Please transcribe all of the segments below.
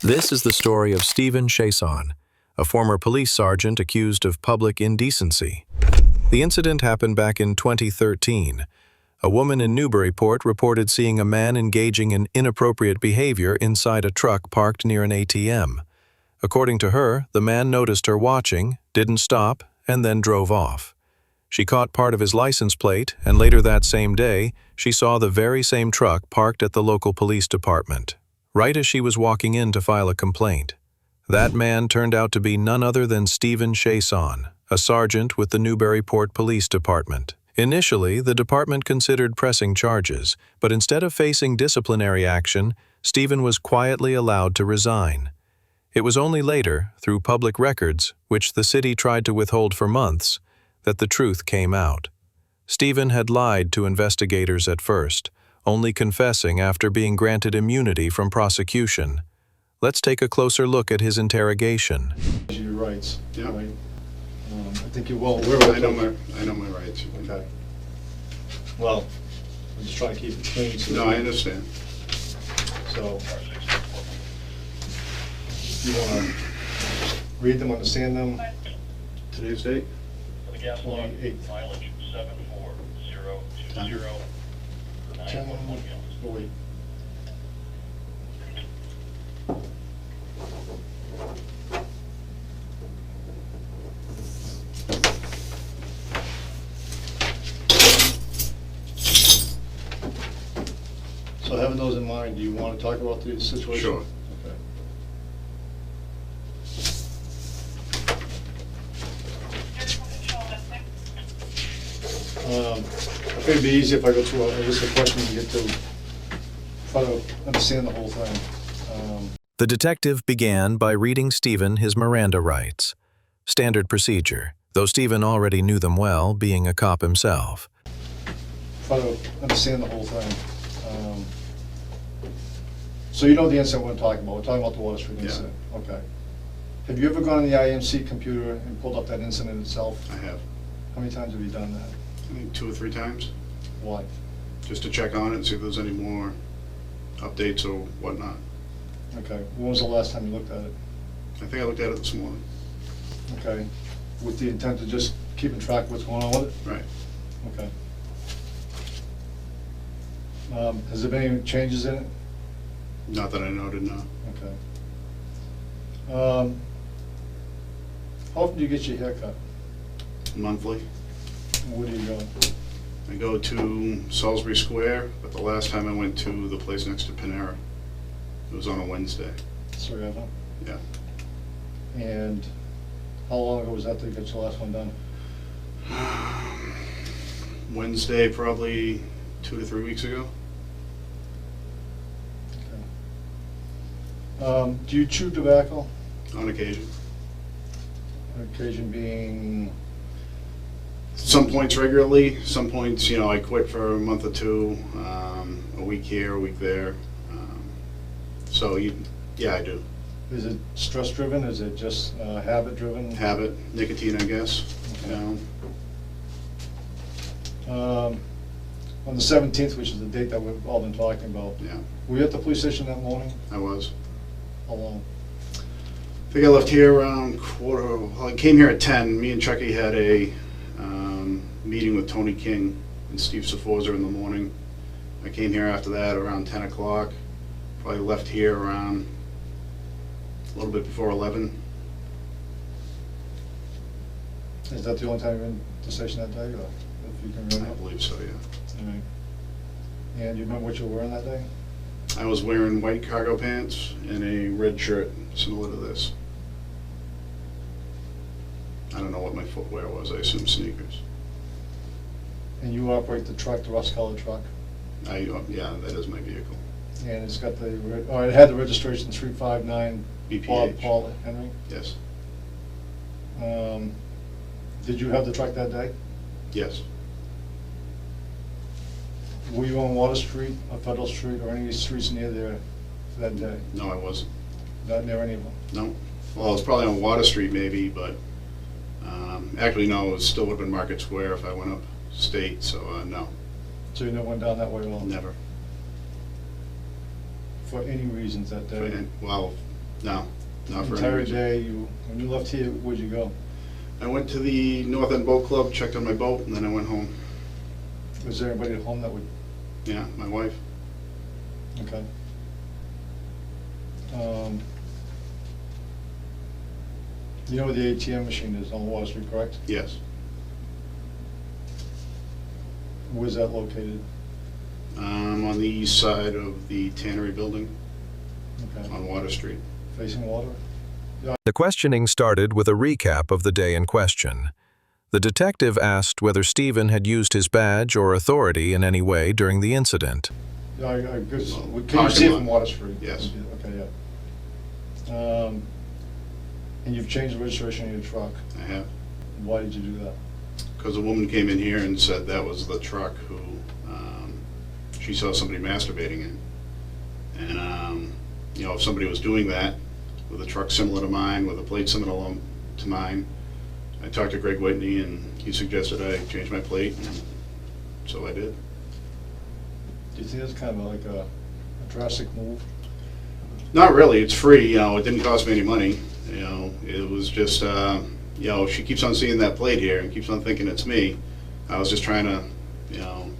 This is the story of Stephen Chaisson, a former police sergeant accused of public indecency. The incident happened back in 2013. A woman in Newburyport reported seeing a man engaging in inappropriate behavior inside a truck parked near an ATM. According to her, the man noticed her watching, didn't stop, and then drove off. She caught part of his license plate, and later that same day, she saw the very same truck parked at the local police department, right as she was walking in to file a complaint. That man turned out to be none other than Stephen Chaisson, a sergeant with the Newburyport Police Department. Initially, the department considered pressing charges, but instead of facing disciplinary action, Stephen was quietly allowed to resign. It was only later, through public records, which the city tried to withhold for months, that the truth came out. Stephen had lied to investigators at first, only confessing after being granted immunity from prosecution. Let's take a closer look at his interrogation. Your rights. Yeah. Right? I think you're well aware I know my rights. Okay. Well, I'm just trying to keep it clean. So No, I understand. So, you want to read them, understand them? Today's date? For the gas log, 28th. mileage 74020 for 9.1 gallons. Oh, wait. So having those in mind, do you want to talk about the situation? Sure. Okay. I think it'd be easy if I go through a list of questions and get to try to understand the whole thing. The detective began by reading Stephen his Miranda rights. Standard procedure, though Stephen already knew them well, being a cop himself. Try to understand the whole thing. So you know the incident we're talking about. We're talking about the Water Street incident. Okay. Have you ever gone on the IMC computer and pulled up that incident itself? I have. How many times have you done that? I think 2 or 3 times, Why? just to check on it and see if there's any more updates or whatnot. Okay. When was the last time you looked at it? I think I looked at it this morning. Okay. With the intent of just keeping track of what's going on with it? Right. Okay. Has there been any changes in it? Not that I noted, no. Okay. How often do you get your hair cut? Monthly. Where do you go? I go to Salisbury Square, but the last time I went to the place next to Panera, it was on a Wednesday. So you haven't? Yeah. And how long ago was that you got your last one done? Wednesday, probably 2 to 3 weeks ago. Okay. Do you chew tobacco? On occasion. Occasion being, Some points regularly, some points, I quit for a month or two, a week here, a week there. Yeah, I do. is it stress driven? Is it just habit driven? Habit, nicotine, I guess. Okay. On the 17th, which is the date that we've all been talking about, Yeah, were you at the police station that morning? I was. How long? I think I left here around I came here at 10. Me and Chucky had a meeting with Tony King and Steve Saforza in the morning. I came here after that around 10 o'clock. Probably left here around a little bit before 11. Is that the only time you were in the station that day, or if you can I remember? believe so, yeah. All right. And you remember what you were wearing that day? I was wearing white cargo pants and a red shirt similar to this. I don't know what my footwear was. I assume sneakers. And you operate the truck, the rust-colored truck, Yeah, that is my vehicle. and it's got it had the registration 359 BPH. Paul Henry. Yes. Did you have the truck that day? Yes. Were you on Water Street or Federal Street or any of these streets near there that day? No, I wasn't. Not near any of them? No. Well, it's probably on Water Street maybe, but actually no, it still would have been Market Square if I went up state, so no, So you never went down that way at all? never. For any reasons that day? Well, No, not The for entire any reason. day, when you left here, where'd you go? I went to the North End Boat Club, checked on my boat, and then I went home. Was there anybody at home that would, Yeah, my wife. okay. You know where the ATM machine is on Water Street, correct? Yes. Where's that located? On the east side of the Tannery Building Okay, on Water Street. facing water? The questioning started with a recap of the day in question. The detective asked whether Stephen had used his badge or authority in any way during the incident. Yeah, I guess, Well, can you parking see it lot. from Water Street? Yes. Okay, yeah. And you've changed the registration of your truck. I have. Why did you do that? Because a woman came in here and said that was the truck who she saw somebody masturbating in. And, you know, if somebody was doing that with a truck similar to mine, with a plate similar to mine, I talked to Greg Whitney and he suggested I change my plate, and so I did. Do you think that's kind of like a drastic move? Not really, it's free, you know, it didn't cost me any money, you know, it was just, you know, she keeps on seeing that plate here and keeps on thinking it's me. I was just trying to, you know,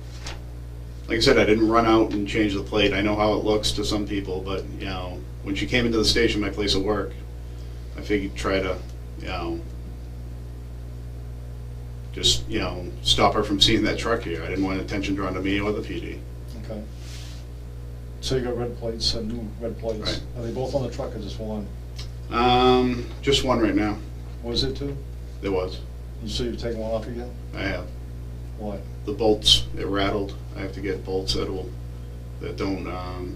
like I said, I didn't run out and change the plate. I know how it looks to some people, but, you know, when she came into the station, my place of work, I figured try to, you know, just, you know, stop her from seeing that truck here. I didn't want attention drawn to me or the PD. Okay. So you got red plates, new red plates. Right. Are they both on the truck or just one? Just one right now. Was it two? There was. So you've taken one off again? I have. Why? The bolts, it rattled. I have to get bolts that don't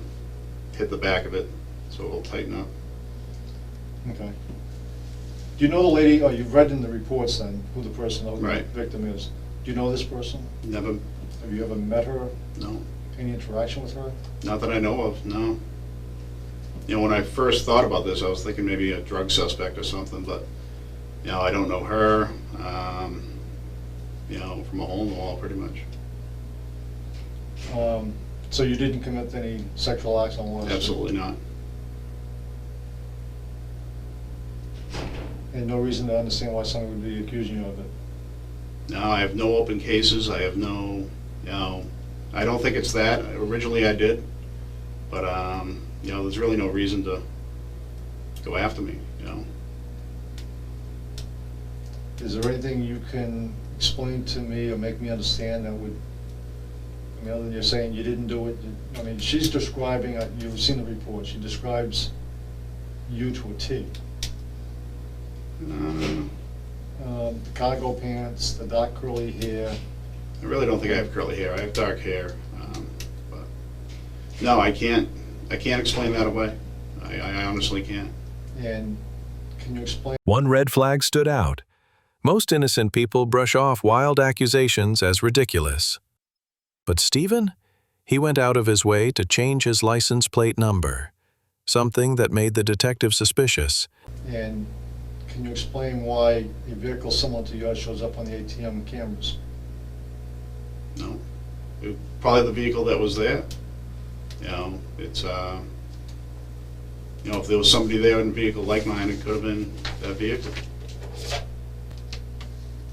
hit the back of it, so it will tighten up. Okay. Do you know the lady, oh, you've read in the reports then, who the person, who the Right. victim is. Do you know this person? Never, Have you ever met her, no. any interaction with her? Not that I know of, no. You know, when I first thought about this, I was thinking maybe a drug suspect or something, but, you know, I don't know her, you know, from a hole in the wall, pretty much. So you didn't commit any sexual acts on Water Street? Absolutely not. And no reason to understand why someone would be accusing you of it? No, I have no open cases, I have no, you know, I don't think it's that. Originally I did, but, you know, there's really no reason to go after me, you know. Is there anything you can explain to me or make me understand that would, I mean, other than you're saying you didn't do it, I mean, she's describing, you've seen the report, she describes you to a T. The cargo pants, the dark curly hair. I really don't think I have curly hair. I have dark hair, but no, I can't explain that away. I honestly can't. And can you explain? One red flag stood out. Most innocent people brush off wild accusations as ridiculous. But Stephen? He went out of his way to change his license plate number, something that made the detective suspicious. And can you explain why a vehicle similar to yours shows up on the ATM cameras? No, probably the vehicle that was there. You know, it's you know, if there was somebody there in a vehicle like mine, it could have been that vehicle.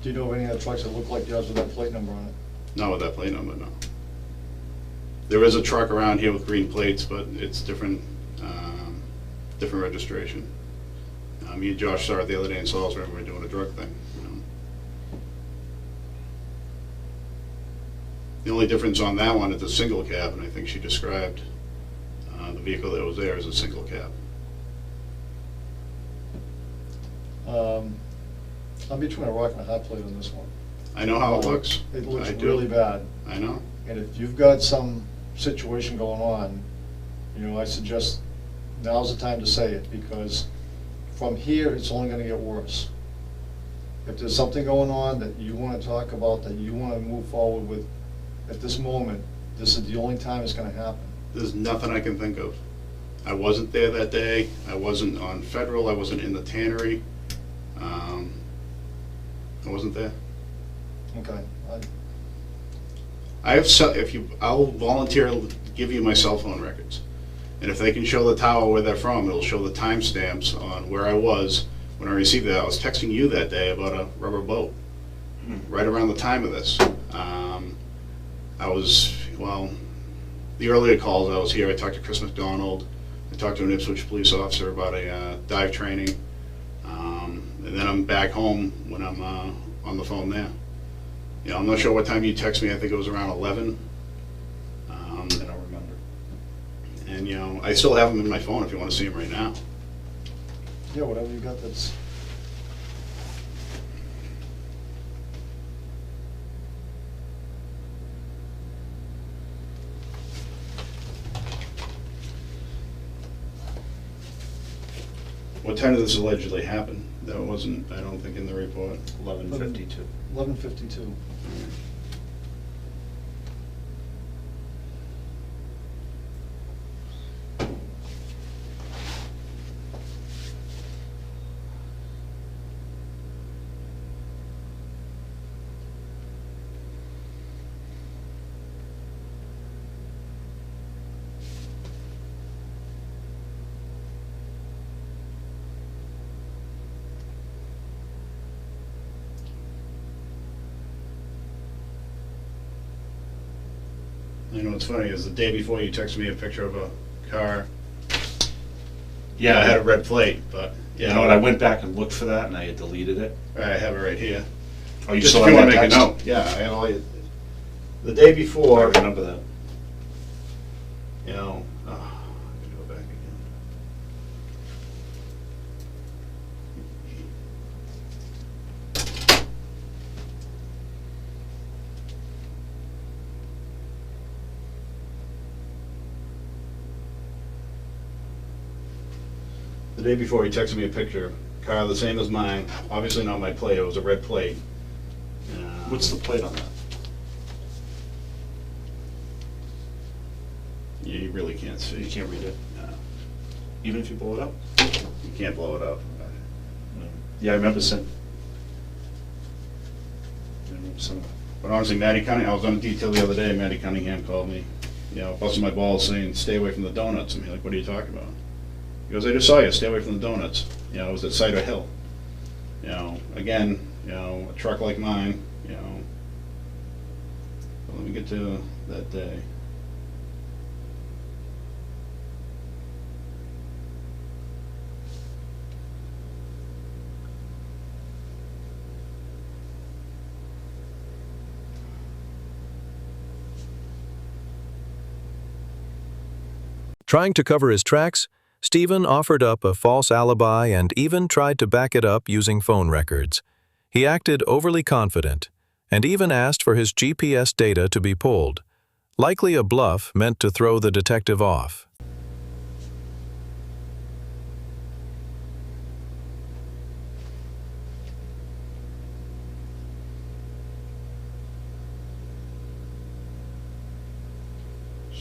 Do you know of any other trucks that look like yours with that plate number on it? Not with that plate number, no. There is a truck around here with green plates, but it's different, different registration. Me and Josh saw it the other day in Salisbury when we were doing a drug thing, you know. The only difference on that one is a single cab, and I think she described the vehicle that was there as a single cab. I'm between a rock and a hot plate on this one. I know how it looks. It looks I do. really bad. I know. And if you've got some situation going on, you know, I suggest now's the time to say it, because from here, it's only gonna get worse. If there's something going on that you wanna talk about, that you wanna move forward with, at this moment, this is the only time it's gonna happen. There's nothing I can think of. I wasn't there that day. I wasn't on Federal. I wasn't in the tannery. I wasn't there. Okay. I'll volunteer to give you my cell phone records. And if they can show the tower where they're from, it'll show the timestamps on where I was when I received it. I was texting you that day about a rubber boat, right around the time of this. The earlier calls I was here, I talked to Chris McDonald, I talked to an Ipswich police officer about a dive training, and then I'm back home when I'm on the phone there. I'm not sure what time you text me, I think it was around 11. I don't remember. And I still have them in my phone if you want to see them right now. Yeah, whatever you got that's... What time did this allegedly happen? That wasn't, I don't think, in the report. 11:52. 11:52. What's funny is the day before you texted me a picture of a car. Yeah, I had a red plate, but You know what, I went back and looked for that and I had deleted it. I have it right here. Oh, you Just still if you have want that to make a text? note. Yeah, I have all the day I before. remember that. I'm gonna go back again. The day before, he texted me a picture, car the same as mine, obviously not my plate, it was a red plate. What's the plate on that? You really can't see. You can't read it, No, even if you blow it up? you can't blow it up. Yeah, I remember some. But honestly, Matty Cunningham, I was on a detail the other day, Matty Cunningham called me, busting my balls saying, stay away from the donuts. I'm like, what are you talking about? He goes, I just saw you, stay away from the donuts. It was at Cider Hill. Again, a truck like mine, but let me get to that day. Trying to cover his tracks, Stephen offered up a false alibi and even tried to back it up using phone records. He acted overly confident and even asked for his GPS data to be pulled, likely a bluff meant to throw the detective off.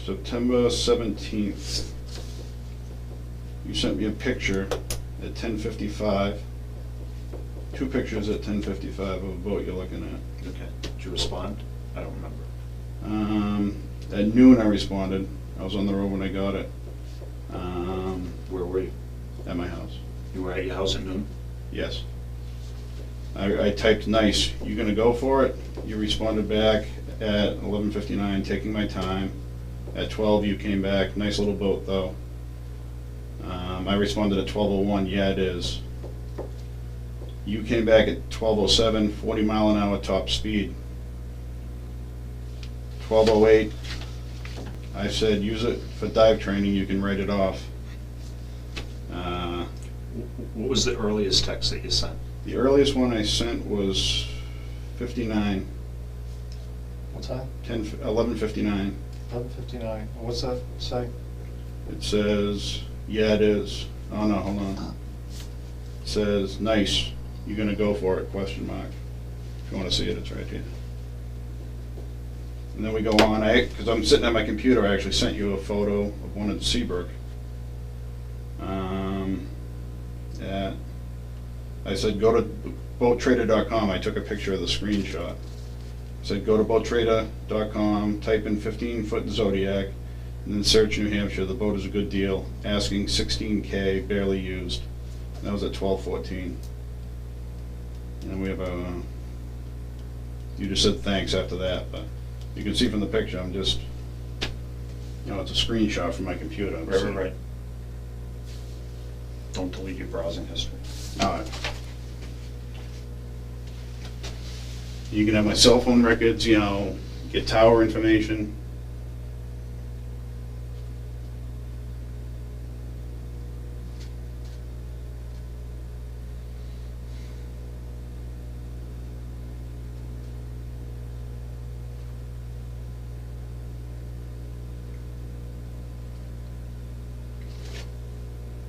September 17th. You sent me a picture at 10:55. Two pictures at 10:55 of a boat you're looking at. Okay, did you respond? I don't remember. At noon I responded. I was on the road when I got it. Where were you? At my house. You were at your house at noon? Yes. I typed nice. You gonna go for it? You responded back at 11:59, taking my time. At 12 you came back. Nice little boat though. I responded at 12:01. Yeah, it is. You came back at 12:07, 40 mile an hour top speed. 12:08, I said use it for dive training, you can write it off. What was the earliest text that you sent? The earliest one I sent was 59, What time? 11:59. 11:59. What's that say? It says, yeah, it is. Oh no, hold on. It says, nice, you gonna go for it, question mark. If you wanna see it, it's right here. And then we go on, because I'm sitting at my computer, I actually sent you a photo of one at Seabrook. I said go to boattrader.com, I took a picture of the screenshot. I said go to boattrader.com, type in 15-foot Zodiac, And then search New Hampshire, the boat is a good deal, asking $16K, barely used. That was at 12/14. And we have a, you just said thanks after that, but you can see from the picture, I'm just, it's a screenshot from my computer. Right. Don't delete your browsing history. All right. You can have my cell phone records, get tower information.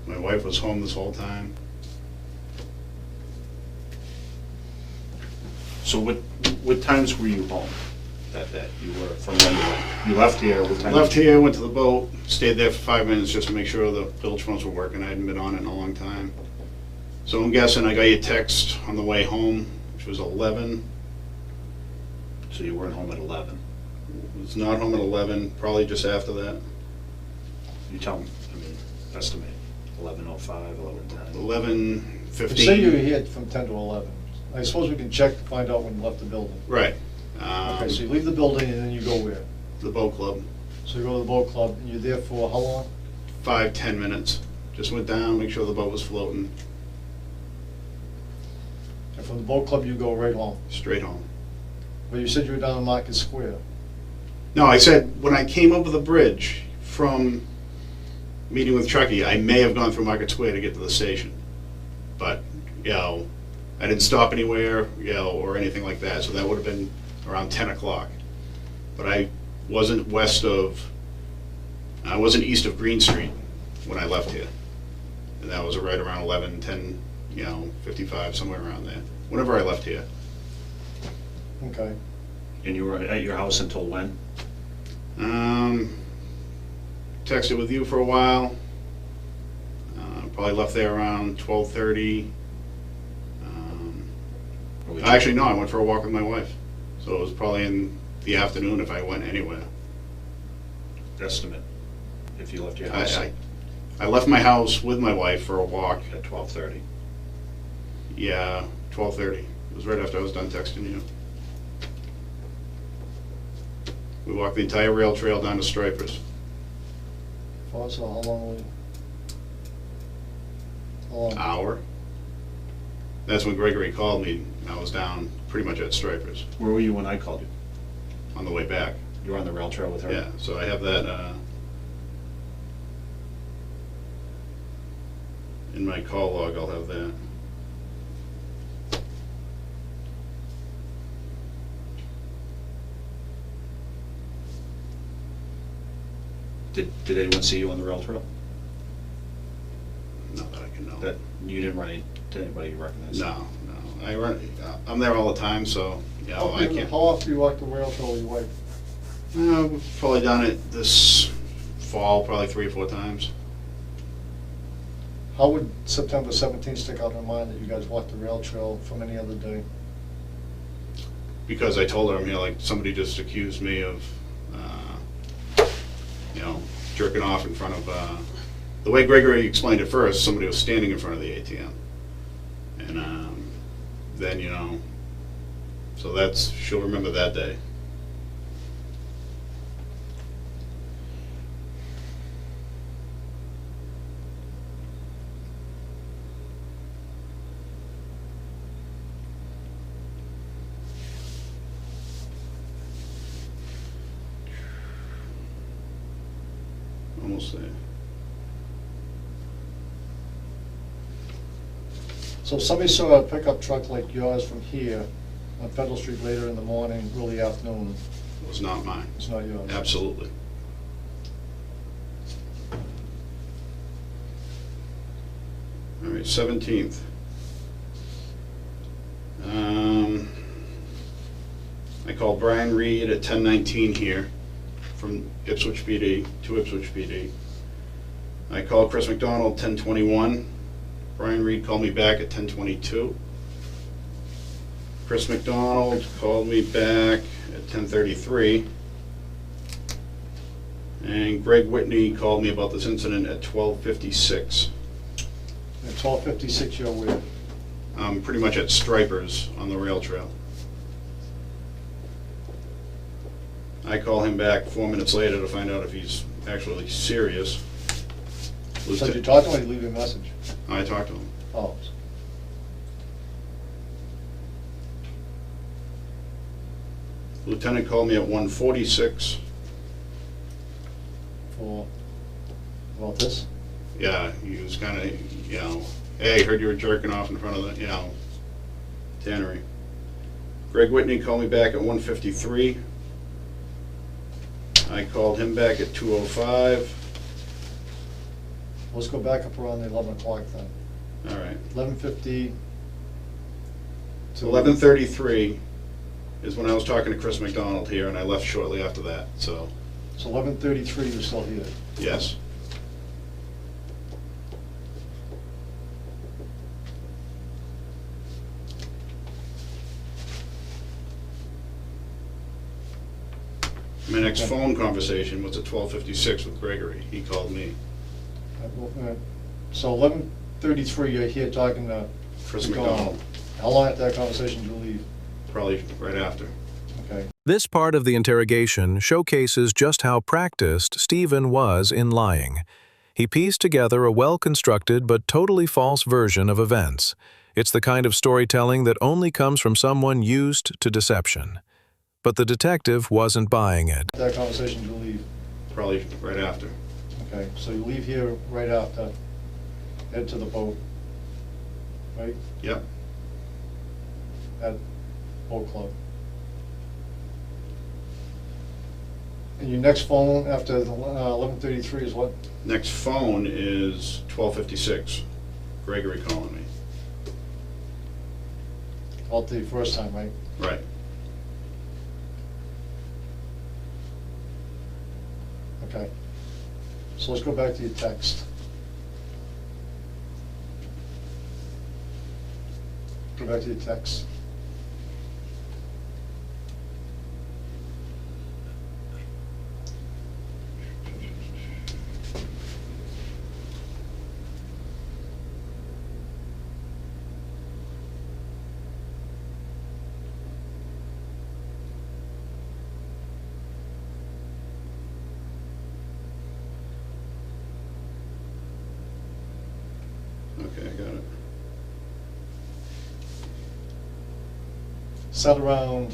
My wife was home this whole time. So what times were you home that day? You were from when you left here, what time? Left here, went to the boat, stayed there for 5 minutes just to make sure the bilge phones were working. I hadn't been on it in a long time. So I'm guessing I got your text on the way home, which was 11. So you weren't home at 11? Was not home at 11, probably just after that. You tell me, estimate, 11:05, 11:10? 11:15. Say you were here from 10 to 11. I suppose we can check to find out when you left the building. Right. Okay, so you leave the building and then you go where? The boat club. So you go to the boat club and you're there for how long? 5-10 minutes. Just went down, make sure the boat was floating, And from the boat club you go right home. straight home. But you said you were down in Market Square. No, I said when I came over the bridge from meeting with Chucky, I may have gone through Market Square to get to the station. But, I didn't stop anywhere, or anything like that, so that would have been around 10 o'clock. But I wasn't east of Green Street when I left here. And that was right around 11, 10, 55, somewhere around there, whenever I left here. Okay. And you were at your house until when? Texted with you for a while. Probably left there around 12:30. Actually, no, I went for a walk with my wife. So it was probably in the afternoon if I went anywhere. Estimate, if you left your house I left my house with my wife for a walk. at 12:30. Yeah, 12:30. It was right after I was done texting you. We walked the entire rail trail down to Stripers. So how long were you? How long? Hour. That's when Gregory called me. I was down pretty much at Stripers Where were you when I called you? on the way back. You were on the rail trail with her? Yeah, so I have that in my call log. I'll have that. Did anyone see you on the rail trail? Not that I can know. That you didn't run into anybody you recognized? No. I'm there all the time, so I can't. How often do you walk the rail trail with your wife? We've probably done it this fall, probably 3 or 4 times. How would September 17th stick out in your mind that you guys walked the rail trail from any other day? Because I told her I'm here, like somebody just accused me of, jerking off in front of. The way Gregory explained it first, somebody was standing in front of the ATM, and then so she'll remember that day. Almost there. So if somebody saw a pickup truck like yours from here on Federal Street later in the morning, early afternoon, It was not mine. it's not yours? Absolutely. All right, 17th. I called Brian Reed at 10:19 here from Ipswich PD, to Ipswich PD. I called Chris McDonald 10:21. Brian Reed called me back at 10:22. Chris McDonald called me back at 10:33. And Greg Whitney called me about this incident at 12:56. At 12:56, you're where? Pretty much at Stripers on the rail trail. I call him back 4 minutes later to find out if he's actually serious. So did you talk to him or did you leave a message? I talked to him. Oh. Lieutenant called me at 1:46. For, about this? Yeah, he was kind of, hey, heard you were jerking off in front of the, tannery. Greg Whitney called me back at 1:53. I called him back at 2:05. Let's go back up around the 11 o'clock then. All right. 11:50 to 11:33 is when I was talking to Chris McDonald here, and I left shortly after that, so, So 11:33, you're still here. yes. My next Okay. phone conversation was at 12:56 with Gregory. He called me. So 11:33, you're here talking to Chris McDonald. McDonald, How long after that conversation did you leave? probably right after. Okay. This part of the interrogation showcases just how practiced Stephen was in lying. He pieced together a well-constructed but totally false version of events. It's the kind of storytelling that only comes from someone used to deception. But the detective wasn't buying it. That conversation did you leave? Probably right after. Okay, so you leave here right after, head to the boat, right? Yep. At Boat Club. And your next phone after 11:33 is what? Next phone is 12:56. Gregory calling me. About the first time, right? Right. Okay. So let's go back to your text. Go back to your text. Okay, I got it. Set around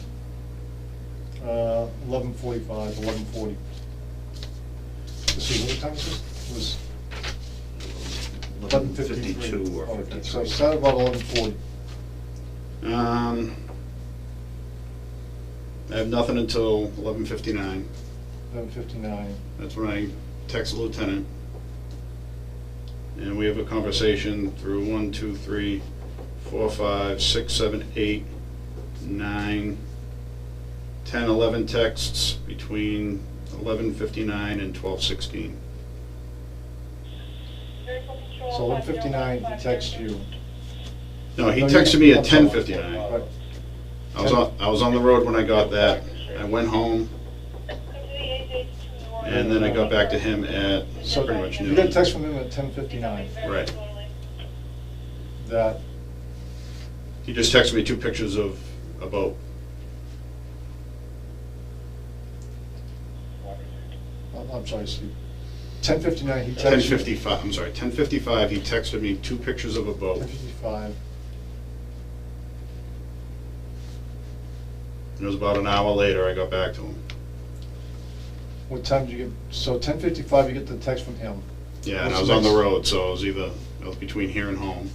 11:45, 11:40. Let's see, what time is this? It was 11:53. 52 or Okay, 53. so set about 11:40. I have nothing until 11:59. 11:59. That's when I text the lieutenant. And we have a conversation through 1, 2, 3, 4, 5, 6, 7, 8, 9, 10, 11 texts between 11:59 and 12:16. So 11:59, he texts you. No, he No, texted me at I'm sorry. 10:59. Right. I was on the road when I got that. I went home, and then I got back to him at So pretty much you got a noon. text from him at 10:59 Right. that, He just texted me 2 pictures of a boat. I'm sorry, Steve. 10:59, he texts you. 10:55, I'm sorry, 10:55, he texted me 2 pictures of a boat. 10:55. And it was about an hour later I got back to him. What time did you get, so 10:55, you get the text from him. Yeah, and I What's was on the next? road, so I was between here and home.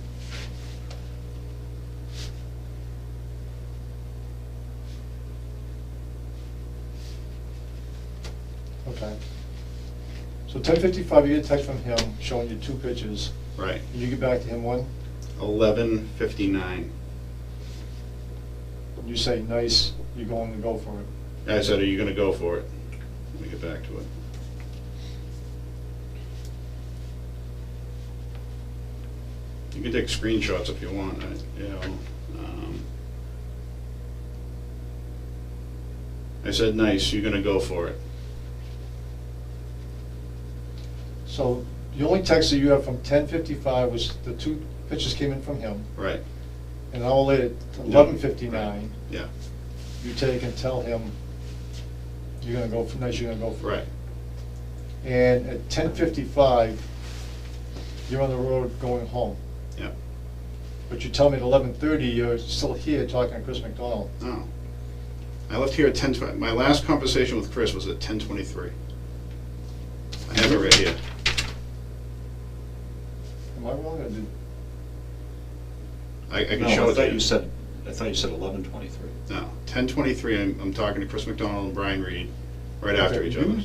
Okay. So 10:55, you get a text from him showing you 2 pictures. Right. And you get back to him when? 11:59. You say, nice, you're going to go for it. I said, are you gonna go for it? Let me get back to it. You can take screenshots if you want, I said, nice, you're gonna go for it. So the only text that you have from 10:55 was the two pictures came in from him, Right, and an hour later, 11:59, yeah, you take and tell him you're gonna go for, next, you're gonna go for. right. And at 10:55, you're on the road going home. Yeah. But you tell me at 11:30, you're still here talking to Chris McDonald. No. I left here at 10:20. My last conversation with Chris was at 10:23. I have it right here. Am I wrong, or did? I can No, show I it thought to you you. said, I thought you said 11:23. No, 10:23, I'm talking to Chris McDonald and Brian Reed right after Okay, each you- other.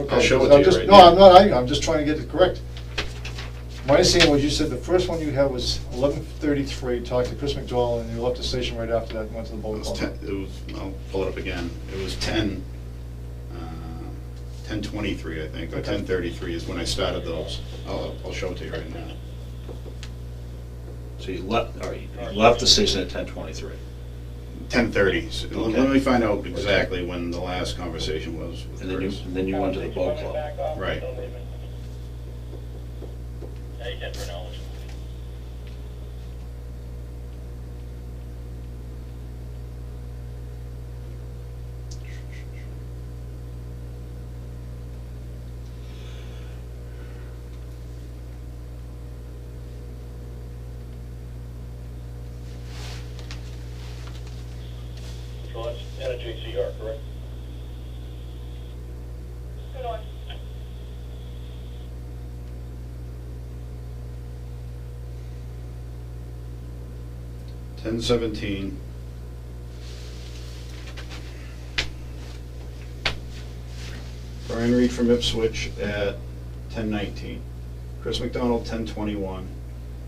Okay, I'll show it I'm to you just- right No, now. I'm not arguing, I'm just trying to get it correct. My understanding was you said the first one you had was 11:33, talked to Chris McDonald, and you left the station right after that and went to the It boat was club. 10, it was, I'll pull it up again. It was 10:23, I think, or Okay. 10:33 is when I started those. I'll show it to you right now. So you left, all right, you left the station at 10:23. 10:30. So Okay. Let me find out exactly when the last conversation was with And Chris. then you went to the boat club. Right. Hey, Denver, knowledge. So that's NJCR, correct? Good on. 10:17. Brian Reed from Ipswich at 10:19. Chris McDonald, 10:21.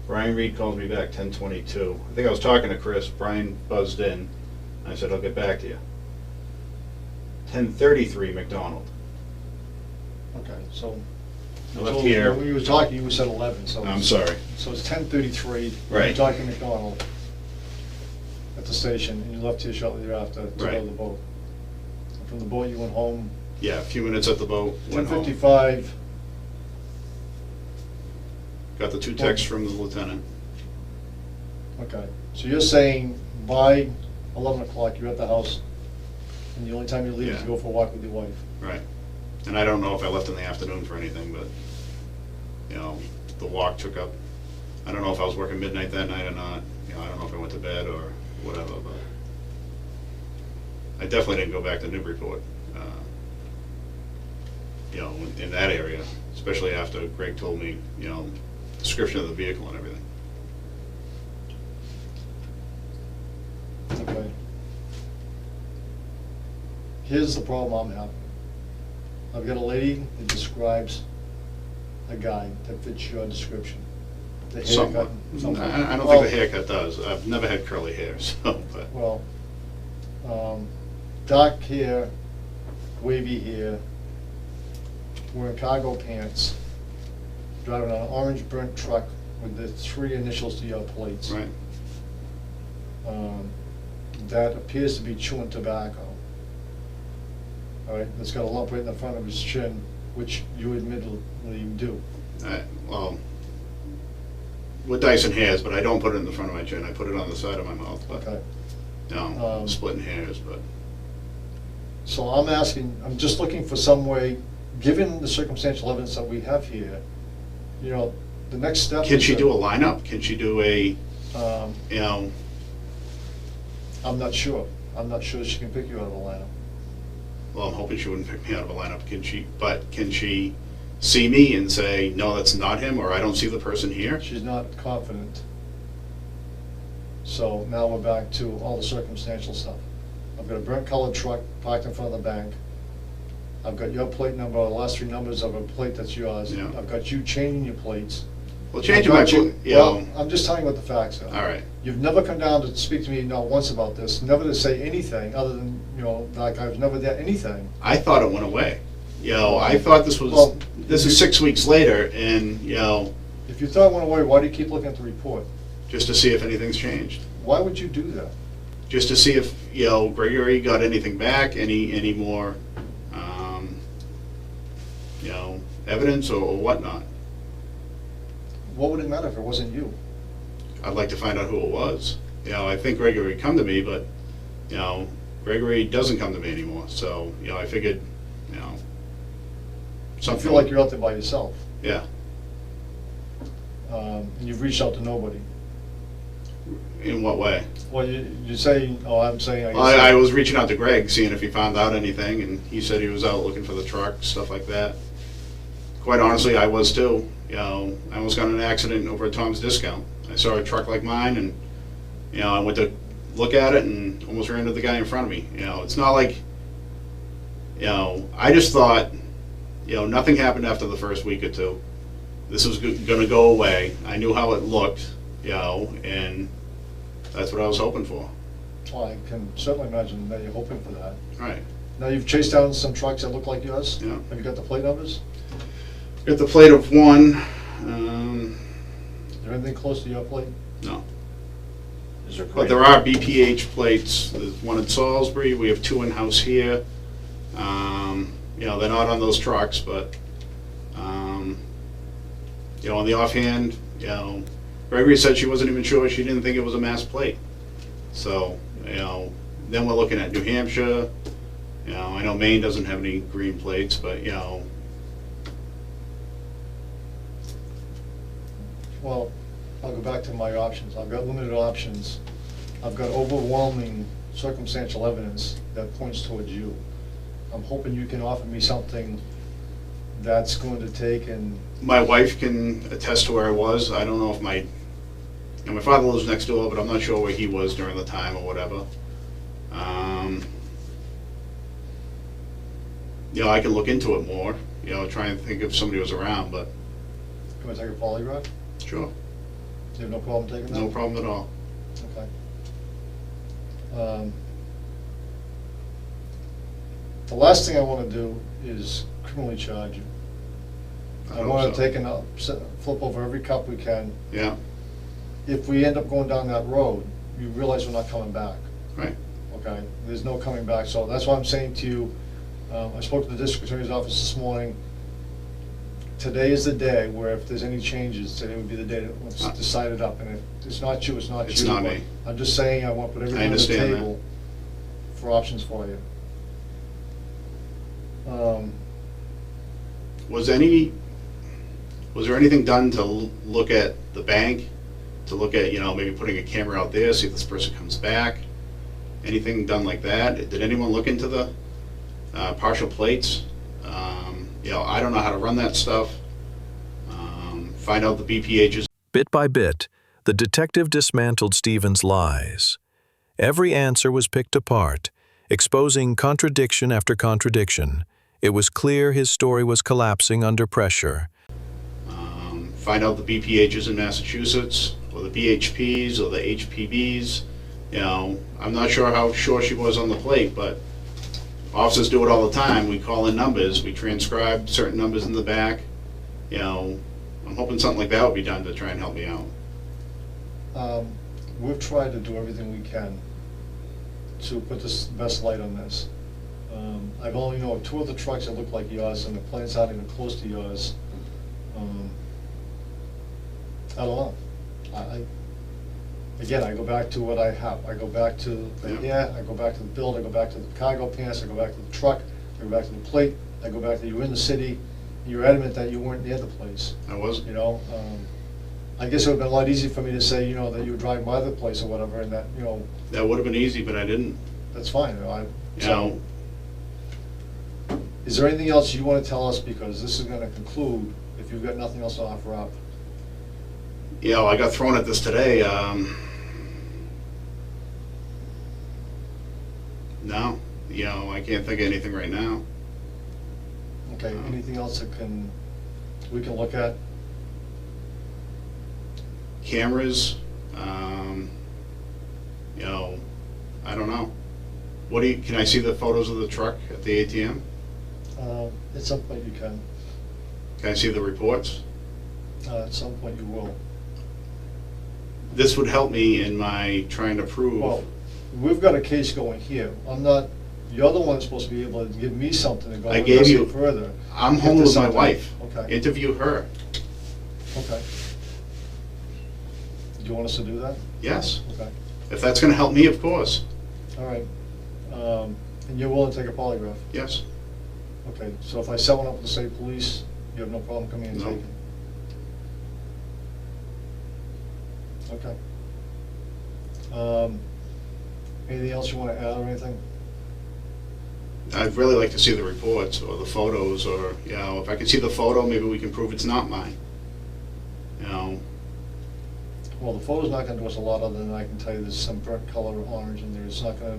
Brian Reed called me back 10:22. I think I was talking to Chris. Brian buzzed in. And I said, I'll get back to you. 10:33, McDonald. Okay, so. I left here. When you were talking, you said 11, so. I'm sorry. So it's 10:33. Right. You're talking to McDonald at the station, and you left here shortly thereafter to go Right. to the boat. And from the boat, you went home, Yeah, a few minutes at the boat. Went home. 10:55. Got the two texts from the lieutenant. Okay, so you're saying by 11 o'clock, you're at the house, and the only time you leave is to Yeah. go for a walk with your wife? Right. And I don't know if I left in the afternoon for anything, but, you know, the walk took up, I don't know if I was working midnight that night or not. You know, I don't know if I went to bed or whatever, but I definitely didn't go back to Newburyport, you know, in that area, especially after Greg told me, you know, description of the vehicle and everything. Okay. Here's the problem I'm having. I've got a lady that describes a guy that fits your description. The haircut. Somewhat. somewhat. I don't Well, think the haircut does. I've never had curly hair, so, but, Well, dark hair, wavy hair, wearing cargo pants, driving an orange burnt truck with the three initials to your plates. right. That appears to be chewing tobacco. All right, it's got a lump right in the front of his chin, which you admittedly do. Well, with Dyson hairs, but I don't put it in the front of my chin. I put it on the side of my mouth, but, Okay, no, splitting hairs, but. so I'm asking, I'm just looking for some way, given the circumstantial evidence that we have here, you know, the next step. Can is she that, do a lineup? Can she do a, um, you know, I'm not sure. I'm not sure she can pick you out of a lineup. well, I'm hoping she wouldn't pick me out of a lineup. Can she see me and say, no, that's not him, or I don't see the person here? She's not confident. So now we're back to all the circumstantial stuff. I've got a burnt colored truck parked in front of the bank. I've got your plate number, the last three numbers of a plate that's yours. Yeah. I've got you changing your plates. Well, changing I've my, got you- you Well, know, I'm just telling you what the facts are. all right. You've never come down to speak to me not once about this, never to say anything other than, you know, like I was never there, anything. I thought it went away. You know, I thought this was, Well, this is 6 weeks later, and, you know, If you thought it went away, why do you keep looking at the report? just to see if anything's changed. Why would you do that? Just to see if, you know, Gregory got anything back, any more, you know, evidence or whatnot. What would it matter if it wasn't you? I'd like to find out who it was. You know, I think Gregory would come to me, but, you know, Gregory doesn't come to me anymore. So, you know, I figured, you know, I something. feel like you're out there by yourself. Yeah. And you've reached out to nobody. In what way? Well, you're saying, oh, I'm saying, I guess. Well, I was reaching out to Greg, seeing if he found out anything, and he said he was out looking for the truck, stuff like that. Quite honestly, I was too. You know, I almost got in an accident over at Tom's Discount. I saw a truck like mine, and, you know, I went to look at it and almost ran into the guy in front of me. You know, it's not like, you know, I just thought, you know, nothing happened after the first week or two. This was gonna go away. I knew how it looked, you know, and that's what I was hoping for. Well, I can certainly imagine that you're hoping for that. Right. Now, you've chased down some trucks that look like yours? Yeah. Have you got the plate numbers? Got the plate of one. Is there anything close to your plate? No. Is there But there are BPH plates. There's one in Salisbury. We have two in-house here. You know, they're not on those trucks, but, you know, on the offhand, you know, Gregory said she wasn't even sure. She didn't think it was a mass plate. So, you know, then we're looking at New Hampshire. You know, I know Maine doesn't have any green plates, but, you know, Well, I'll go back to my options. I've got limited options. I've got overwhelming circumstantial evidence that points towards you. I'm hoping you can offer me something that's going to take and, my wife can attest to where I was. I don't know if my, you know, my father lives next door, but I'm not sure where he was during the time or whatever. You know, I can look into it more, you know, try and think if somebody was around, but can I take a polygraph? sure, You have no problem taking that? no problem at all. Okay. The last thing I want to do is criminally charge you. I hope want to so. take and flip over every cup we can. Yeah, If we end up going down that road, you realize we're not coming back, right, okay? There's no coming back, so that's why I'm saying to you, I spoke to the district attorney's office this morning. Today is the day where if there's any changes, today would be the day that it's decided up, and if it's not you, it's not you. It's not but me. I'm just saying I want to put everything on the understand that. table for options for you. Was there anything done to look at the bank, to look at, you know, maybe putting a camera out there, see if this person comes back? Anything done like that? Did anyone look into the partial plates? You know, I don't know how to run that stuff. Find out the BPHs. Bit by bit, the detective dismantled Stephen's lies. Every answer was picked apart, exposing contradiction after contradiction. It was clear his story was collapsing under pressure. Find out the BPHs in Massachusetts, or the BHPs, or the HPBs. You know, I'm not sure how sure she was on the plate, but officers do it all the time. We call in numbers, we transcribe certain numbers in the back. You know, I'm hoping something like that would be done to try and help me out. We've tried to do everything we can to put this best light on this. I've only known two of the trucks that look like yours, and the planes aren't even close to yours. I don't know. Again, I go back to what I have. I go back to the hair, I go back to the build, I go back to the cargo pants, I go back to the truck, I go back to the plate, I go back to you in the city. You're adamant that you weren't near the place, I wasn't. you know? I guess it would've been a lot easier for me to say, you know, that you were driving by the place or whatever, and that, you know, That would have been easy, but I didn't. that's fine. You know, You know, Is there anything else you want to tell us, because this is going to conclude, if you've got nothing else to offer up? you know, I got thrown at this today. No, you know, I can't think of anything right now. Okay, anything else that we can look at? Cameras, you know, I don't know. Can I see the photos of the truck at the ATM? At some point you can. Can I see the reports? At some point you will. This would help me in my trying to prove. Well, we've got a case going here. I'm not You're the one that's supposed to be able to give me something to go I gave you- investigate further. I'm If home there's with my something- wife. Okay, Interview her. okay. Do you want us to do that? Yes. Okay, If that's gonna help me, of course. all right. And you're willing to take a polygraph? Yes. Okay, so if I set one up with the state police, you have no problem coming and No. taking it? Okay. Anything else you want to add or anything? I'd really like to see the reports or the photos, or, you know, if I can see the photo, maybe we can prove it's not mine. You know, Well, the photo's not gonna do us a lot other than I can tell you there's some burnt color orange in there. It's not gonna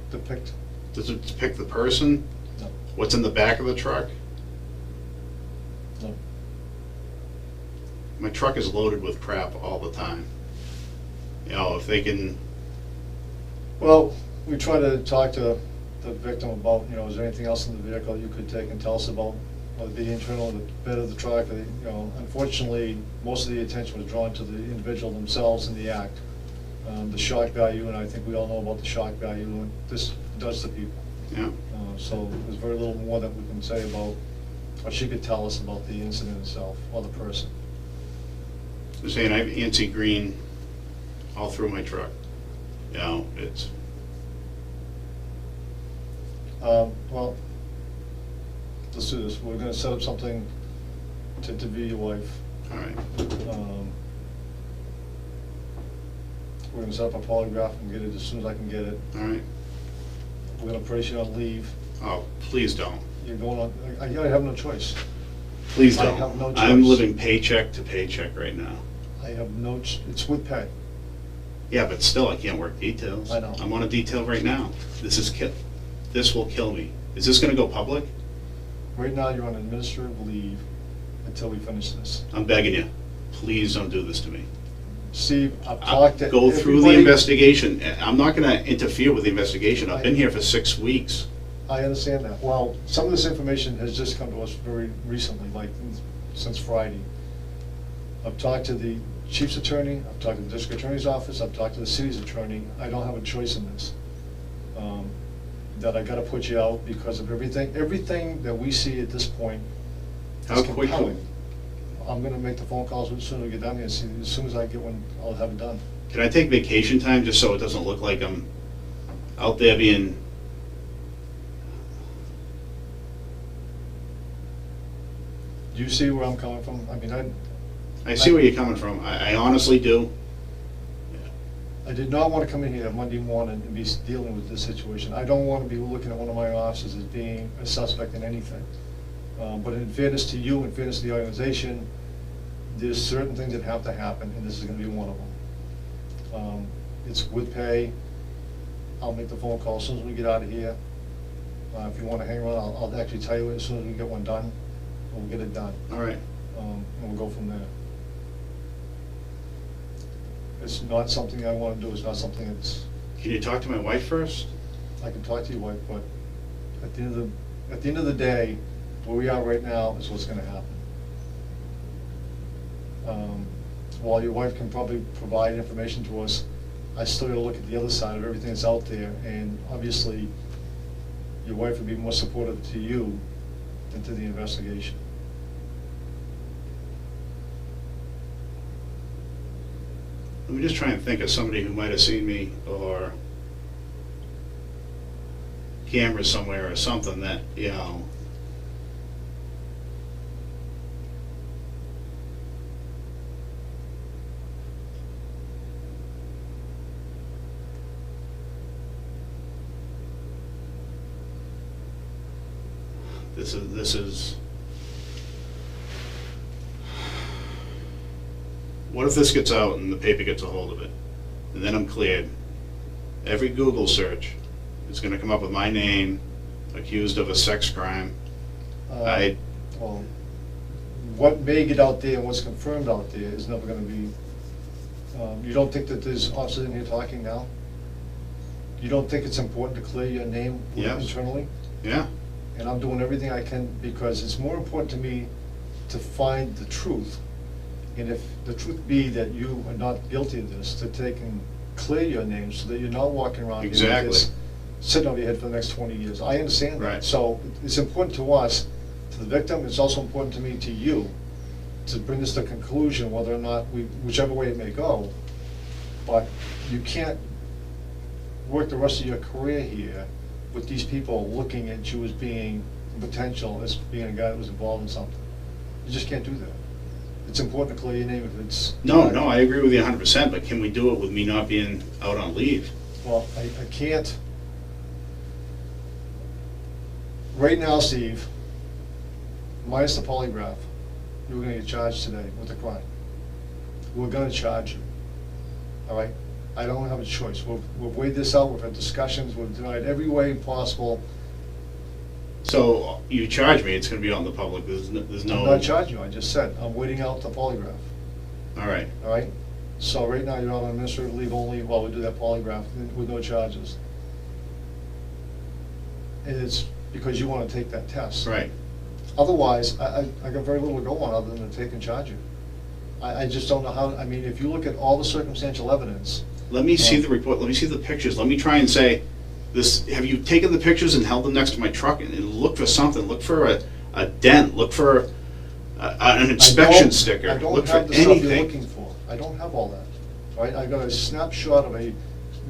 depict, does it depict the person? no, What's in the back of the truck? no. My truck is loaded with crap all the time. You know, if they can, Well, we try to talk to the victim about, you know, is there anything else in the vehicle you could take and tell us about, whether it be internal, the bed of the truck, or, you know, unfortunately, most of the attention was drawn to the individual themselves in the act. The shock value, and I think we all know about the shock value, and this does to people. yeah, So there's very little more that we can say about, or she could tell us about the incident itself, or the person. they're saying I have anti green all through my truck. You know, it's, Well, let's do this. We're gonna set up something to interview your wife. all right. We're gonna set up a polygraph and get it as soon as I can get it. All right. We're gonna place you on leave. Oh, please don't. You're going on, I have no choice. Please I don't. have no I'm choice. living paycheck to paycheck right now. I have no, it's with pay. Yeah, but still, I can't work details. I know. I'm on a detail right now. This will kill me. Is this gonna go public? Right now, you're on administrative leave until we finish this. I'm begging you, please don't do this to me. Steve, I've talked to Go through the everybody. investigation. I'm not gonna interfere with the investigation. I've been here for 6 weeks. I understand that. Well, some of this information has just come to us very recently, like since Friday. I've talked to the chief's attorney, I've talked to the district attorney's office, I've talked to the city's attorney. I don't have a choice in this. That I gotta put you out because of everything that we see at this point How is quickly? compelling. I'm gonna make the phone calls as soon as we get down here, as soon as I get one, I'll have it done. Can I take vacation time just so it doesn't look like I'm out there being... Do you see where I'm coming from? I mean, I see where you're coming from. I honestly do. I did not want to come in here Monday morning and be dealing with this situation. I don't want to be looking at one of my officers as being a suspect in anything. But in fairness to you, in fairness to the organization, there's certain things that have to happen, and this is going to be one of them. It's with pay. I'll make the phone call as soon as we get out of here. If you want to hang around, I'll actually tell you as soon as we get one done, we'll get it done. All right. And we'll go from there. It's not something I want to do, it's not something that's, Can you talk to my wife first? I can talk to your wife, but at the end of the day, where we are right now is what's gonna happen. While your wife can probably provide information to us, I still gotta look at the other side of everything that's out there, and obviously, your wife would be more supportive to you than to the investigation. Let me just try and think of somebody who might have seen me, or cameras somewhere or something that, you know. This is. What if this gets out and the paper gets a hold of it, and then I'm cleared? Every Google search is gonna come up with my name, accused of a sex crime. Well, what may get out there and what's confirmed out there is never gonna be, you don't think that there's officers in here talking now? You don't think it's important to clear your name Yes. internally? Yeah, And I'm doing everything I can, because it's more important to me to find the truth. And if the truth be that you are not guilty of this, to take and clear your name so that you're not walking around here with this, exactly. sitting over your head for the next 20 years. I understand that. Right. So it's important to us, to the victim, it's also important to me, to you, to bring this to conclusion, whether or not whichever way it may go. But you can't work the rest of your career here with these people looking at you as being potential, as being a guy that was involved in something. You just can't do that. It's important to clear your name if it's... No, I agree with you 100%, but can we do it with me not being out on leave? Well, I can't... Right now, Steve, minus the polygraph, you're gonna get charged today with a crime. We're gonna charge you, all right? I don't have a choice. We've weighed this out, we've had discussions, we've denied every way possible. So you charge me, it's gonna be out in the public, there's no... I'm not charging you, I just said, I'm waiting out the polygraph, All right, all right? So right now, you're out on administrative leave only while we do that polygraph with no charges. And it's because you wanna take that test. right. Otherwise, I got very little to go on other than to take and charge you. I just don't know how, I mean, if you look at all the circumstantial evidence. Let me see the report, let me see the pictures, let me try and say, this, have you taken the pictures and held them next to my truck and look for something, look for a dent, look for an inspection sticker, I don't look for have the stuff you're anything. looking for. I don't have all that, right? I got a snapshot of a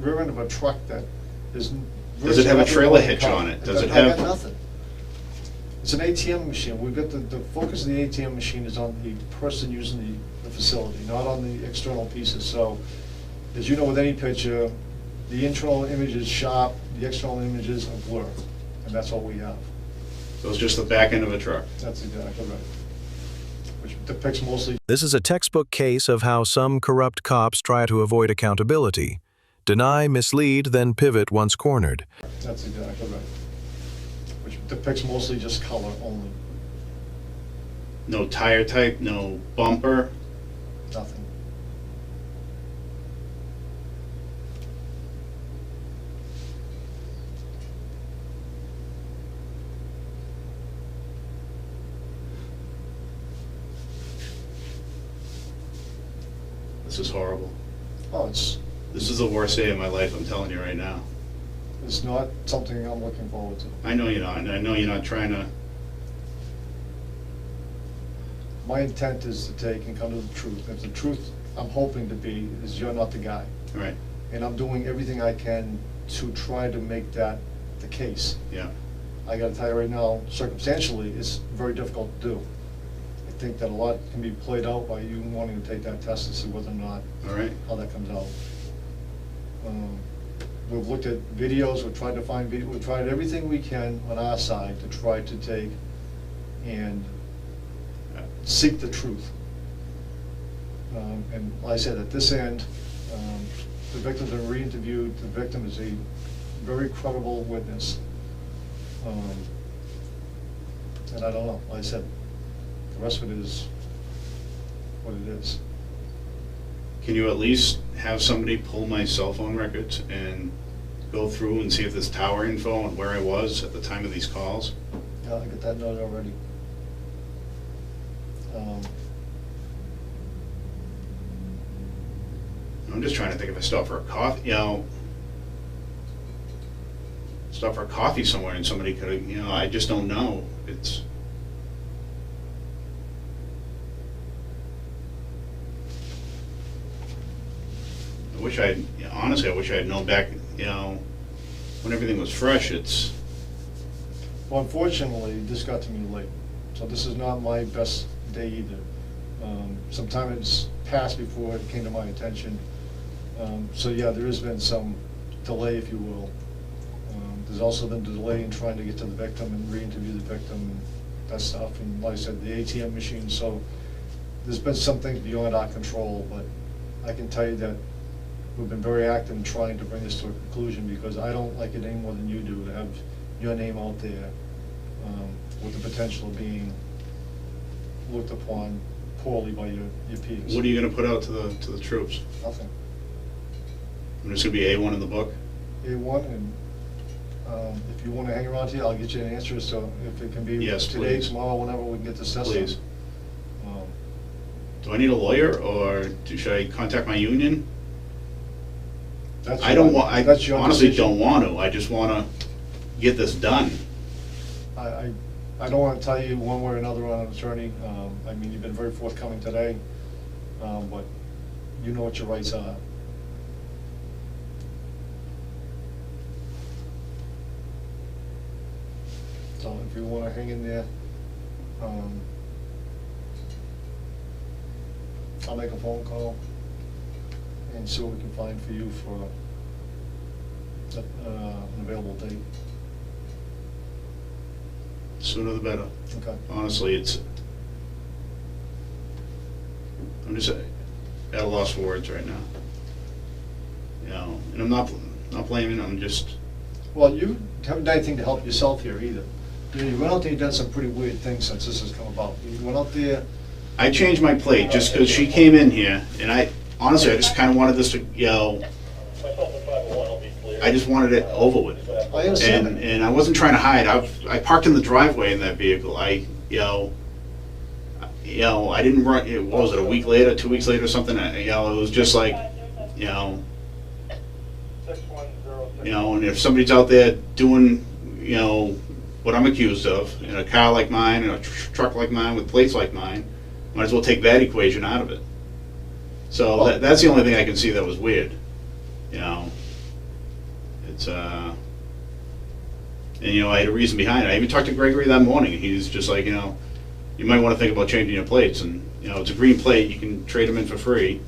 rear end of a truck that is. Does it have a trailer hitch on it? Does it I have? got nothing. It's an ATM machine. We've got the focus of the ATM machine is on the person using the facility, not on the external pieces. So, as you know, with any picture, the internal image is sharp, the external images are blur, and that's all we have. So it's just the back end of a truck. That's exactly right. Which depicts mostly. This is a textbook case of how some corrupt cops try to avoid accountability. Deny, mislead, then pivot once cornered. That's exactly right. Which depicts mostly just color only, No tire type, no bumper. nothing. This is horrible. Oh, This is the worst day of my life, I'm telling you right now. it's not something I'm looking forward to. I know you're not, and I know you're not trying to, My intent is to take and come to the truth. If the truth I'm hoping to be is you're not the guy. all right, And I'm doing everything I can to try to make that the case. yeah. I gotta tell you right now, circumstantially, it's very difficult to do. I think that a lot can be played out by you wanting to take that test and see whether or not, All right, how that comes out. We've looked at videos, we've tried to find video, we've tried everything we can on our side to try to take and seek the truth. And like I said, at this end, the victim's been re-interviewed, the victim is a very credible witness. And I don't know, like I said, the rest of it is what it is. can you at least have somebody pull my cell phone records and go through and see if there's tower info and where I was at the time of these calls? Yeah, I got that note already. I'm just trying to think if I stop for a coffee, stop for a coffee somewhere and somebody could, I just don't know. It's, honestly, I wish I had known back, when everything was fresh. It's, Well, unfortunately, this got to me late, so this is not my best day either. Sometime it's passed before it came to my attention. So yeah, there has been some delay, if you will. There's also been delay in trying to get to the victim and re-interview the victim and that stuff. And like I said, the ATM machine, so there's been some things beyond our control, but I can tell you that we've been very active in trying to bring this to a conclusion, because I don't like it any more than you do to have your name out there with the potential of being looked upon poorly by your peers. what are you gonna put out to the troops? Nothing. I'm just gonna be A1 in the book? A1, and if you want to hang around here, I'll get you an answer, so if it can be Yes, today, please. tomorrow, whenever we can get this test done. Please. Do I need a lawyer, or should I contact my union? That's I don't your- want, I that's your honestly decision. don't want to. I just want to get this done. I don't want to tell you one way or another on an attorney. I mean, you've been very forthcoming today, but you know what your rights are. So if you want to hang in there, I'll make a phone call and see what we can find for you for an available date. Sooner the better. Okay. Honestly, I'm just at a loss for words right now. You know, and I'm not blaming, I'm just, Well, you haven't done anything to help yourself here either. You went out there and done some pretty weird things since this has come about. You went out there, I changed my plate just because she came in here, and I just kind of wanted this to, you know, Myself and 501 will be clear. I just wanted it over with. I understand And, that. and I wasn't trying to hide. I parked in the driveway in that vehicle. I didn't run, what was it, a week later, 2 weeks later or something? It was just like, you know, 6106. and if somebody's out there doing, what I'm accused of, in a car like mine, in a truck like mine, with plates like mine, might as well take that equation out of it. So that's the only thing I can see that was weird, It's, and I had a reason behind it. I even talked to Gregory that morning, and he was just like, you might want to think about changing your plates, and, it's a green plate, you can trade them in for free,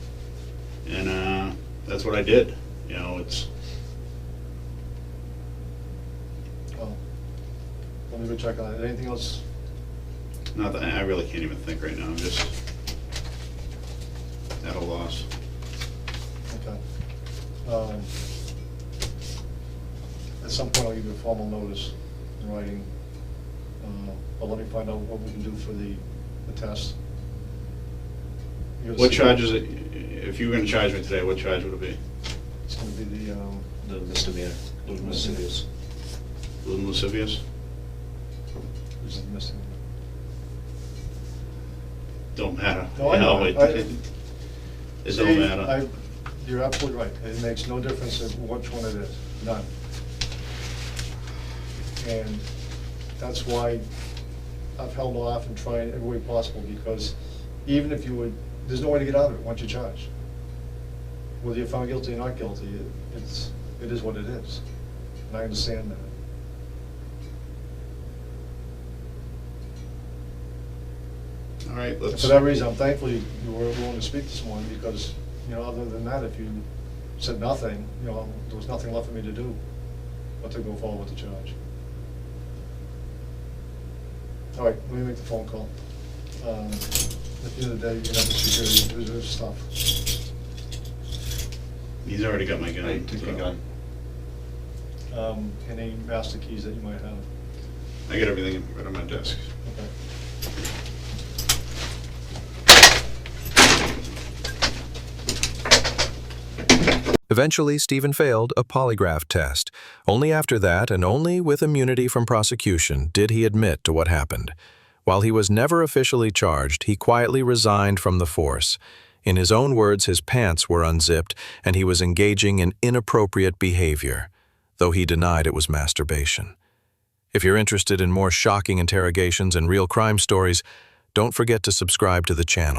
and, that's what I did, it's, well, let me go check on it. Anything else? not that, I really can't even think right now, I'm just at a loss. Okay. At some point, I'll give you a formal notice in writing, but let me find out what we can do for the test. You gotta What see- charge is it, if you were gonna charge me today, what charge would it be? It's gonna be The misdemeanor, little misdemeanors. Little lascivious? who's it missing? Don't matter. No, I know. It don't Steve, matter. You're absolutely right. It makes no difference in which one it is, none. And that's why I've held off and tried every way possible, because even if you would, there's no way to get out of it once you're charged. Whether you're found guilty or not guilty, it is what it is. And I understand that. All right, And let's, for that reason, I'm thankful you were willing to speak this morning, because, other than that, if you said nothing, there was nothing left for me to do but to go forward with the charge. All right, let me make the phone call. At the end of the day, you can have the security stuff. he's already got my gun. Hey, take your so- gun. Any master keys that you might have. I got everything right on my desk. Okay. Eventually, Stephen failed a polygraph test. Only after that, and only with immunity from prosecution, did he admit to what happened. While he was never officially charged, he quietly resigned from the force. In his own words, his pants were unzipped, and he was engaging in inappropriate behavior, though he denied it was masturbation. If you're interested in more shocking interrogations and real crime stories, don't forget to subscribe to the channel.